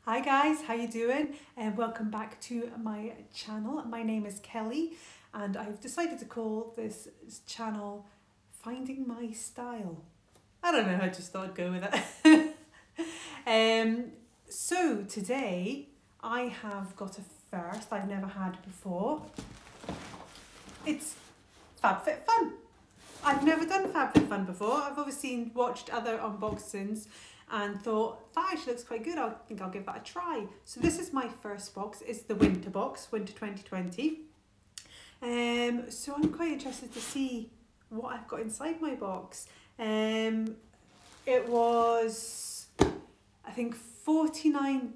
Hi guys, how you doing? And welcome back to my channel. My name is Kelly and I've decided to call this channel Finding My Style. I don't know, I just thought I'd go with it. So today I have got a first I've never had before. It's FabFitFun. I've never done FabFitFun before. I've obviously watched other unboxings and thought that actually looks quite good. I think I'll give that a try. So this is my first box. It's the winter box, winter 2020. So I'm quite interested to see what I've got inside my box. It was, I think, $49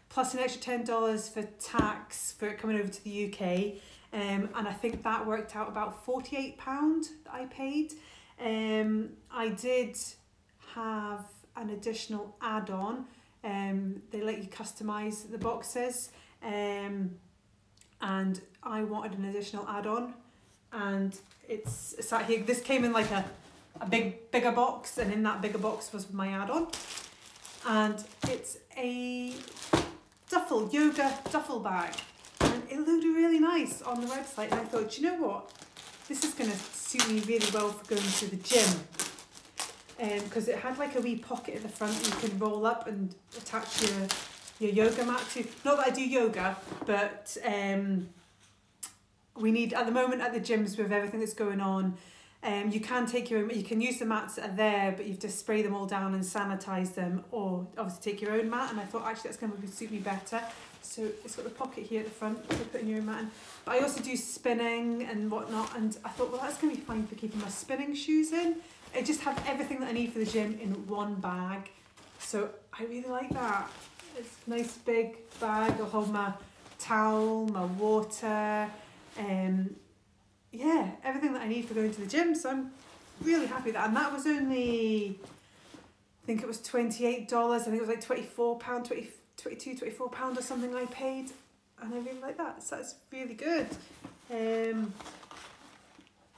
plus an extra $10 for tax for it coming over to the UK. And I think that worked out about £48 that I paid. I did have an additional add-on. They let you customise the boxes, and I wanted an additional add-on, and it's sat here. This came in like a bigger box, and in that bigger box was my add-on, and it's a yoga duffel bag, and it looked really nice on the website, and I thought, you know what, this is going to suit me really well for going to the gym. Because it had like a wee pocket at the front you can roll up and attach your yoga mat to. Not that I do yoga, but we need, at the moment at the gyms with everything that's going on, you can take your own, you can use the mats that are there, but you have to spray them all down and sanitize them, or obviously take your own mat, and I thought actually that's going to suit me better. So it's got the pocket here at the front for putting your own mat in. But I also do spinning and whatnot, and I thought, well, that's going to be fine for keeping my spinning shoes in. I just have everything that I need for the gym in one bag, so I really like that. It's a nice big bag. I'll hold my towel, my water, yeah, everything that I need for going to the gym, so I'm really happy with that. And that was only, I think it was $28, I think it was like £24, £22, £24 or something I paid, and I really like that, so that's really good.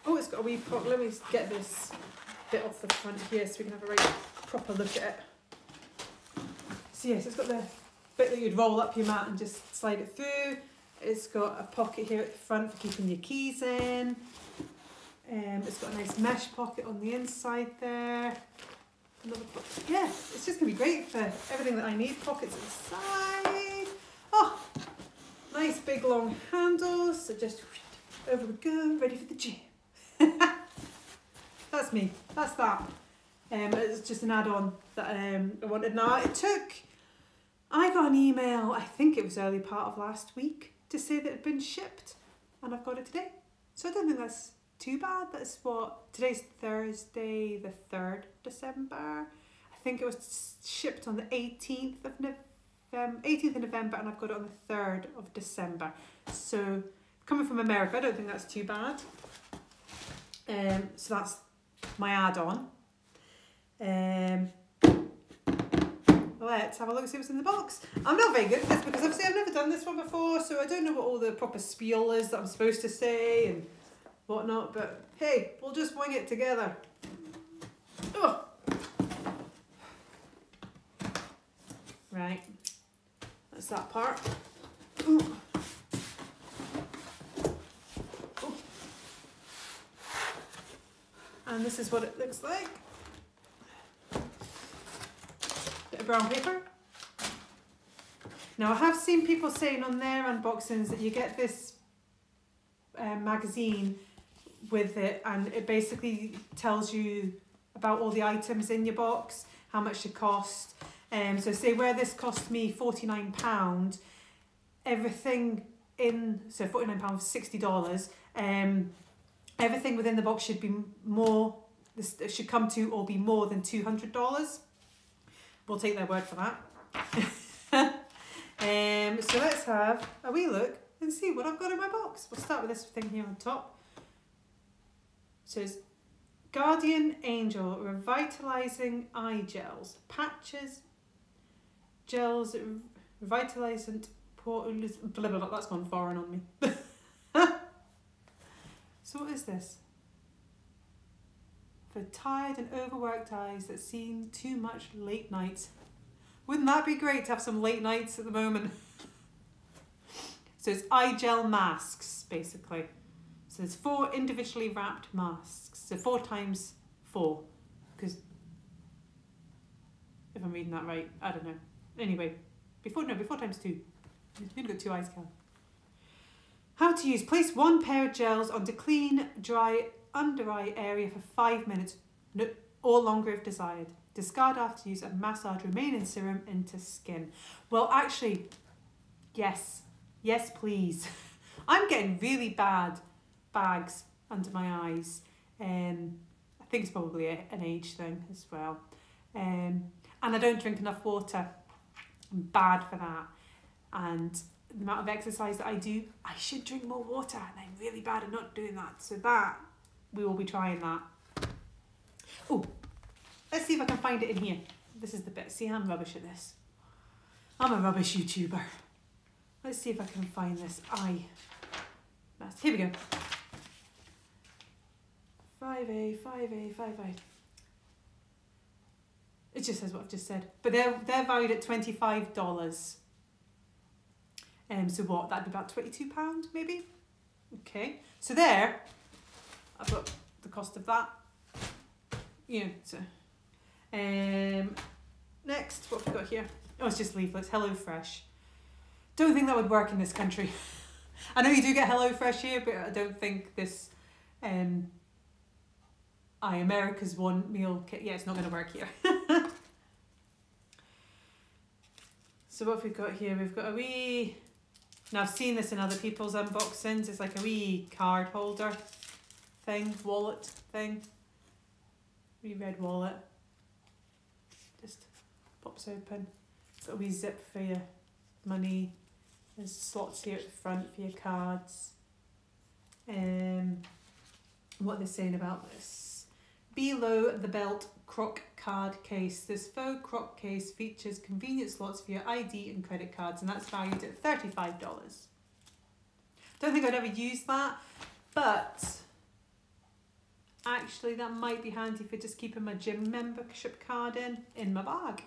Oh, it's got a wee pocket. Let me get this bit off the front here so we can have a right proper look at it. So yes, it's got the bit that you'd roll up your mat and just slide it through. It's got a pocket here at the front for keeping your keys in. It's got a nice mesh pocket on the inside there. Another pocket. Yeah, it's just going to be great for everything that I need. Pockets inside. Oh, nice big long handles. So just over we go, ready for the gym. That's me. That's that. It's just an add-on that I wanted. Now I got an email, I think it was early part of last week, to say that it had been shipped, and I've got it today. So I don't think that's too bad. That's what, today's Thursday, the 3rd December. I think it was shipped on the 18th of November, and I've got it on the 3rd of December. So coming from America, I don't think that's too bad. So that's my add-on. Let's have a look and see what's in the box. I'm not very good at this because obviously I've never done this one before, so I don't know what all the proper spiel is that I'm supposed to say and whatnot, but hey, we'll just wing it together. Oh. Right, that's that part. Oh. And this is what it looks like. Bit of brown paper. Now I have seen people saying on their unboxings that you get this magazine with it, and it basically tells you about all the items in your box, how much they cost. So say where this cost me £49, everything in, so £49, $60, everything within the box should be more, this should come to or be more than $200. We'll take their word for that. So let's have a wee look and see what I've got in my box. We'll start with this thing here on top. It says Guardian Angel Revitalizing Eye Gels, patches, gels, revitalizing, blah, blah, blah, that's gone foreign on me. So what is this? For tired and overworked eyes that seen too much late nights. Wouldn't that be great to have some late nights at the moment? So it's eye gel masks, basically. So there's 4 individually wrapped masks. So 4 times 4. Because if I'm reading that right, I don't know. Anyway, before times 2. You've only got 2 eyes, Cal. How to use. Place 1 pair of gels onto clean, dry under eye area for 5 minutes, or longer if desired. Discard after use and massage remaining serum into skin. Well, actually, yes. Yes, please. I'm getting really bad bags under my eyes. I think it's probably an age thing as well. And I don't drink enough water. I'm bad for that. And the amount of exercise that I do, I should drink more water, and I'm really bad at not doing that. So that, we will be trying that. Oh, let's see if I can find it in here. This is the bit. See, I'm rubbish at this. I'm a rubbish YouTuber. Let's see if I can find this eye mask. Here we go. 5A, 5A, 5A. It just says what I've just said. But they're valued at $25. So what, that'd be about £22 maybe? Okay, so there, I've got the cost of that. You know, so. Next, what have we got here? Oh, it's just leaflets, HelloFresh. Don't think that would work in this country. I know you do get HelloFresh here, but I don't think this, America's One meal kit, yeah, it's not going to work here. So what have we got here? We've got a wee... Now, I've seen this in other people's unboxings. It's like a wee card holder thing, wallet thing. Wee red wallet. Just pops open. Got a wee zip for your money. There's slots here at the front for your cards. What they're saying about this. Below the belt croc card case. This faux croc case features convenient slots for your ID and credit cards, and that's valued at $35. Don't think I'd ever use that, but actually that might be handy for just keeping my gym membership card in my bag.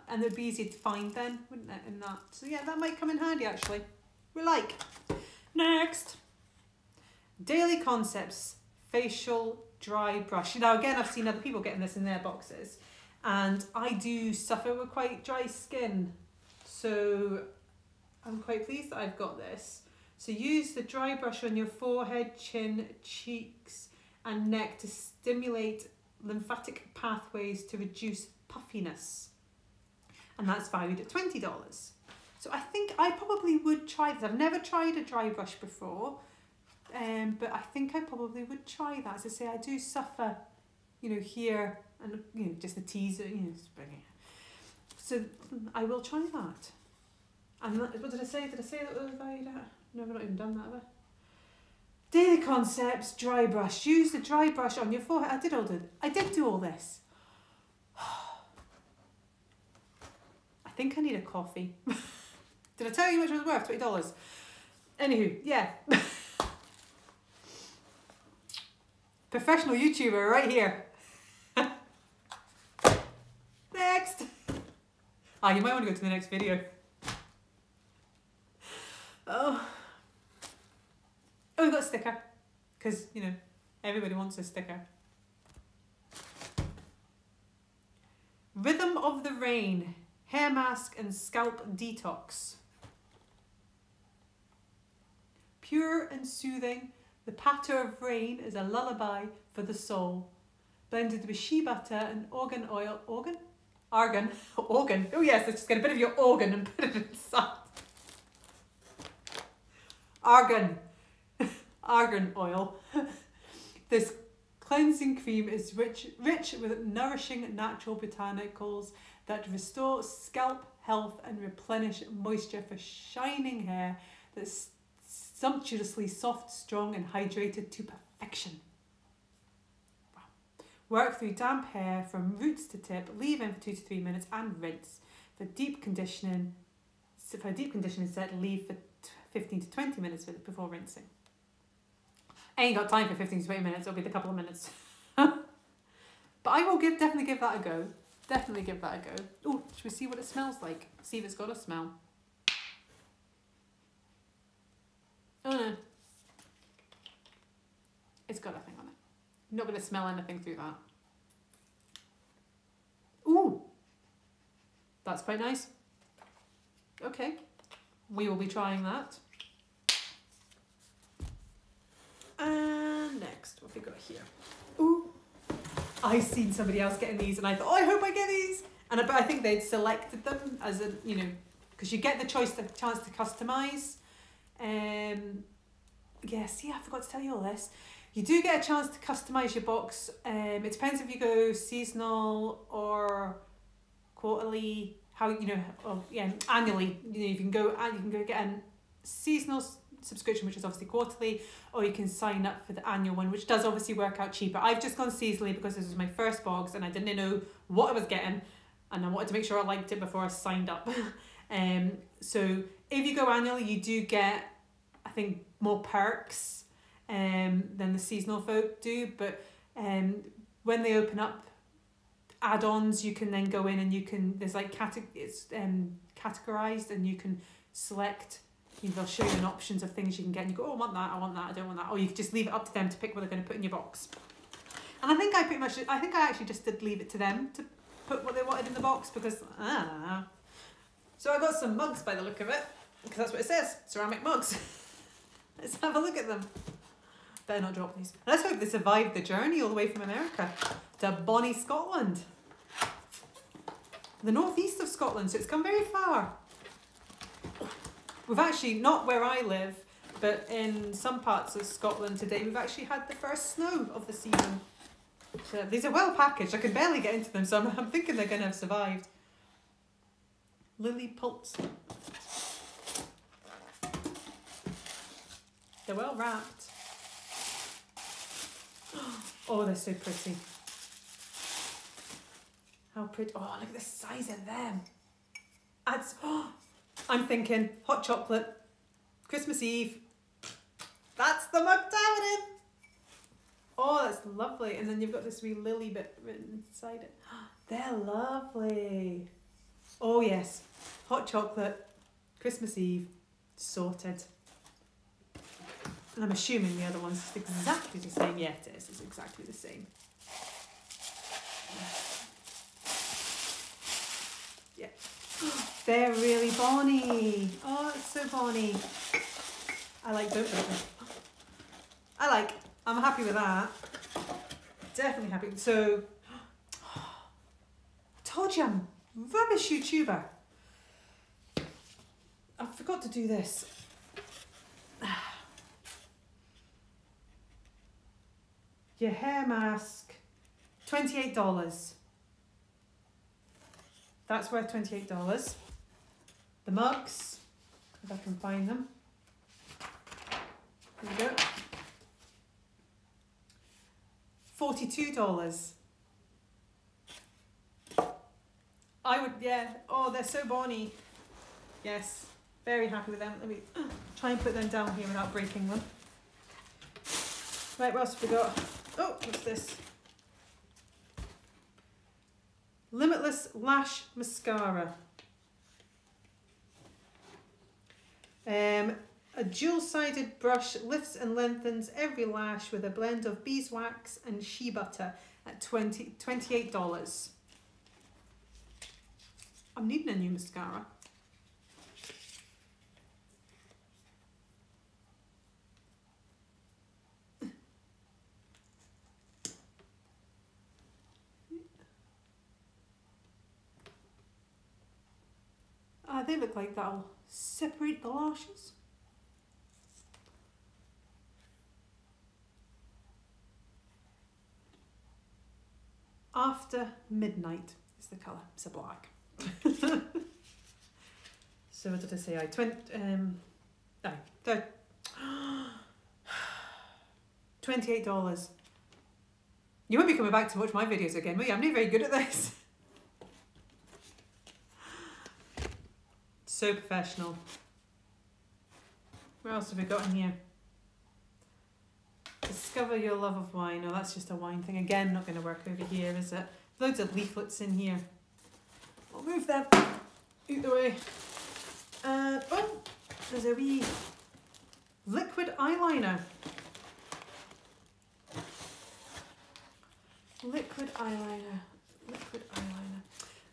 And it'd be easy to find then, wouldn't it, in that? So yeah, that might come in handy actually. We like. Next. Daily Concepts Facial Dry Brush. Now again, I've seen other people getting this in their boxes, and I do suffer with quite dry skin, so I'm quite pleased that I've got this. So use the dry brush on your forehead, chin, cheeks and neck to stimulate lymphatic pathways to reduce puffiness, and that's valued at $20. So I think I probably would try this. I've never tried a dry brush before. But I think I probably would try that. As I say, I do suffer, you know, here and, you know, just the teaser, you know, so I will try that. And what did I say? Did I say that was valued at? No, I've not even done that, have I? Daily Concepts Dry Brush. Use the dry brush on your forehead. I did do all this. I think I need a coffee. Did I tell you how much it was worth? $20. Anywho, yeah. Professional YouTuber right here. Next. You might want to go to the next video. Oh, we've got a sticker. Because, you know, everybody wants a sticker. Rhythm of the Rain. Hair mask and scalp detox. Pure and soothing. The patter of rain is a lullaby for the soul. Blended with shea butter and argan oil. Argan. Oh yes, let's just get a bit of your organ and put it inside. Argan oil. This cleansing cream is rich with nourishing natural botanicals that restore scalp health and replenish moisture for shining hair that's sumptuously soft, strong and hydrated to perfection. Wow. Work through damp hair from roots to tip, leave in for 2 to 3 minutes and rinse. For deep conditioning set, leave for 15 to 20 minutes before rinsing. I ain't got time for 15 to 20 minutes, it'll be the couple of minutes. But I will definitely give that a go. definitely give that a go. Oh, should we see what it smells like? See if it's got a smell. Oh no. It's got a thing on it. I'm not going to smell anything through that. Ooh! That's quite nice. Okay. We will be trying that. And next, what have we got here? Ooh! I've seen somebody else getting these and I thought, oh, I hope I get these! But I think they'd selected them as a, you know, because you get the chance to customise. Yeah, see, I forgot to tell you all this. You do get a chance to customise your box. It depends if you go seasonal or quarterly. How, you know, or, yeah, annually. You know, you can go get a seasonal subscription, which is obviously quarterly, or you can sign up for the annual one, which does obviously work out cheaper. I've just gone seasonally because this was my first box and I didn't know what I was getting, and I wanted to make sure I liked it before I signed up. So if you go annually, you do get, I think, more perks than the seasonal folk do, but when they open up add-ons, you can then go in and you can, there's like it's categorized, and you can select, you know, they'll show you an options of things you can get, and you go, oh, I want that, I don't want that, or you can just leave it up to them to pick what they're going to put in your box. And I think I actually just did leave it to them to put what they wanted in the box, because so I got some mugs by the look of it, because that's what it says, ceramic mugs. Let's have a look at them. Better not drop these. Let's hope they survived the journey all the way from America to bonnie Scotland. The northeast of Scotland, so it's come very far. We've actually, not where I live, but in some parts of Scotland today, we've actually had the first snow of the season. So these are well packaged. I can barely get into them, so I'm thinking they're going to have survived. Lily pulps. They're well wrapped. Oh, they're so pretty. How pretty. Oh, look at the size of them. I'm thinking hot chocolate, Christmas Eve. That's the mug to have it in. Oh, that's lovely. And then you've got this wee lily bit written inside it. They're lovely. Oh, yes. Hot chocolate, Christmas Eve, sorted. And I'm assuming the other one's exactly the same. Yeah, it is. It's exactly the same. Yeah. They're really bonny. Oh, it's so bonny. I like both of them. I'm happy with that. Definitely happy. So, I told you I'm a rubbish YouTuber. I forgot to do this. Your hair mask, $28. That's worth $28. The mugs, if I can find them. There we go. $42. I would, yeah. Oh, they're so bonny. Yes, very happy with them. Let me try and put them down here without breaking them. Right, what else have we got? Oh, what's this? Limitless Lash Mascara. A dual-sided brush lifts and lengthens every lash with a blend of beeswax and shea butter at $28. I'm needing a new mascara. They look like that'll separate the lashes. After Midnight is the colour. It's a black. So what did I say? $28. You won't be coming back to watch my videos again, will you? I'm not very good at this. So professional. What else have we got in here? Discover your love of wine. Oh, that's just a wine thing. Again, not going to work over here, is it? Loads of leaflets in here. I'll move them out the way. And, oh, there's a wee liquid eyeliner. Liquid eyeliner. Liquid eyeliner.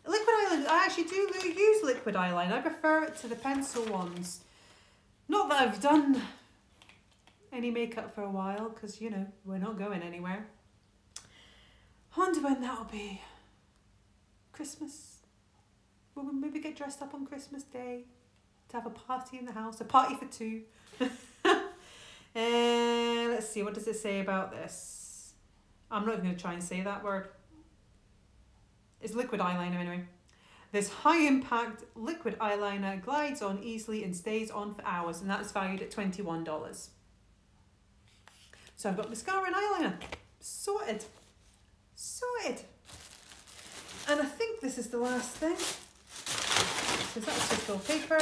Liquid eyeliner, I actually do use liquid eyeliner. I prefer it to the pencil ones. Not that I've done any makeup for a while, because, you know, we're not going anywhere. I wonder when that'll be. Christmas. Will we maybe get dressed up on Christmas Day to have a party in the house? A party for two. And let's see, what does it say about this? I'm not even going to try and say that word. It's liquid eyeliner anyway. This high impact liquid eyeliner glides on easily and stays on for hours, and that's valued at $21. So I've got mascara and eyeliner. Sorted. Sorted. And I think this is the last thing. So that's just all paper.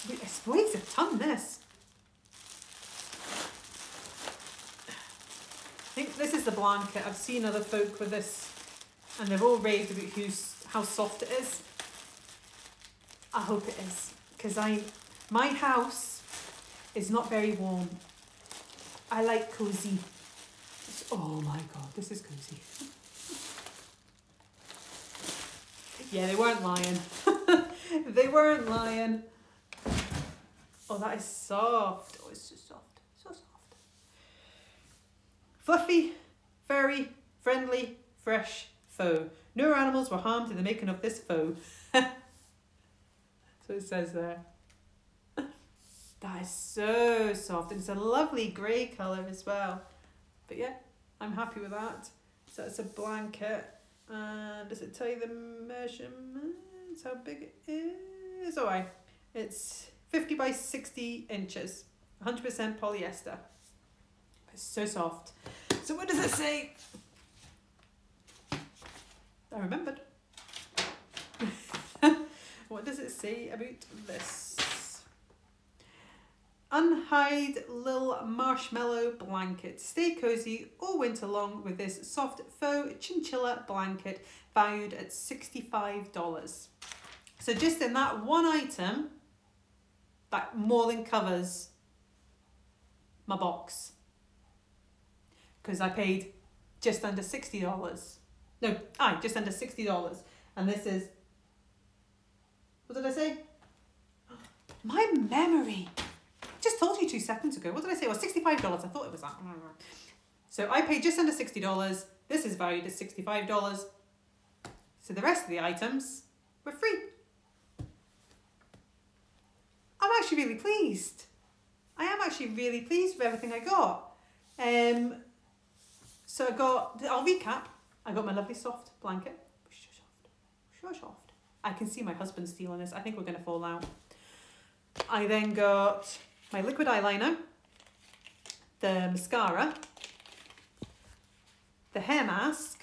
It weighs a ton, this. I think this is the blanket. I've seen other folk with this and they've all raved about how soft it is. I hope it is, because my house is not very warm. I like cozy. Oh my god, this is cozy. Yeah, they weren't lying. They weren't lying. Oh, that is soft. Oh, it's so soft. So soft. Fluffy, furry, friendly, fresh faux. No animals were harmed in the making of this faux. That's what it says there. That is so soft. And it's a lovely grey colour as well. But yeah, I'm happy with that. So it's a blanket. And does it tell you the measurements? How big it is? Alright. It's 50 by 60 inches. 100% polyester. It's so soft. So what does it say? I remembered. What does it say about this? Unhide Lil Marshmallow Blanket. Stay cozy all winter long with this soft faux chinchilla blanket valued at $65. So just in that one item, that more than covers my box. Because I paid just under $60. No, just under $60. And this is, what did I say? My memory. Just told you 2 seconds ago. What did I say? Well, $65. I thought it was that. So I paid just under $60. This is valued at $65. So the rest of the items were free. I'm actually really pleased. I am actually really pleased with everything I got. So I'll recap. I got my lovely soft blanket. So soft. I can see my husband stealing this. I think we're going to fall out. I then got my liquid eyeliner, the mascara, the hair mask,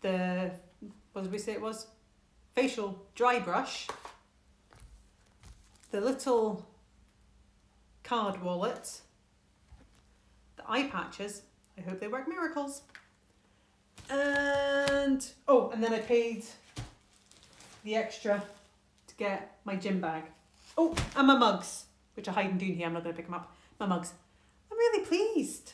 what did we say it was? Facial dry brush, the little card wallet, the eye patches. I hope they work miracles. And then I paid the extra to get my gym bag. Oh, and my mugs, which are hiding down here. I'm not going to pick them up. My mugs. I'm really pleased.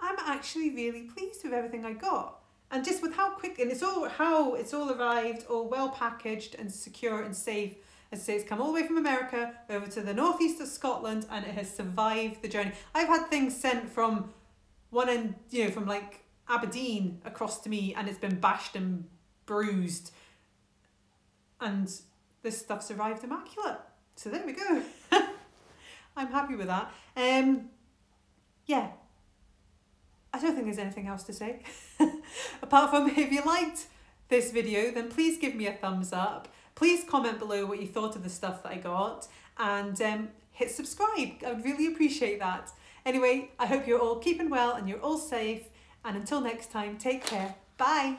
I'm actually really pleased with everything I got. And just with how quick, and it's all arrived, all well packaged and secure and safe. As I say, it's come all the way from America over to the northeast of Scotland, and it has survived the journey. I've had things sent from one end, from like Aberdeen across to me, and it's been bashed and bruised. And this stuff's arrived immaculate. So there we go. I'm happy with that. Yeah. I don't think there's anything else to say. Apart from, if you liked this video, then please give me a thumbs up. Please comment below what you thought of the stuff that I got. And hit subscribe. I would really appreciate that. Anyway, I hope you're all keeping well and you're all safe. And until next time, take care. Bye.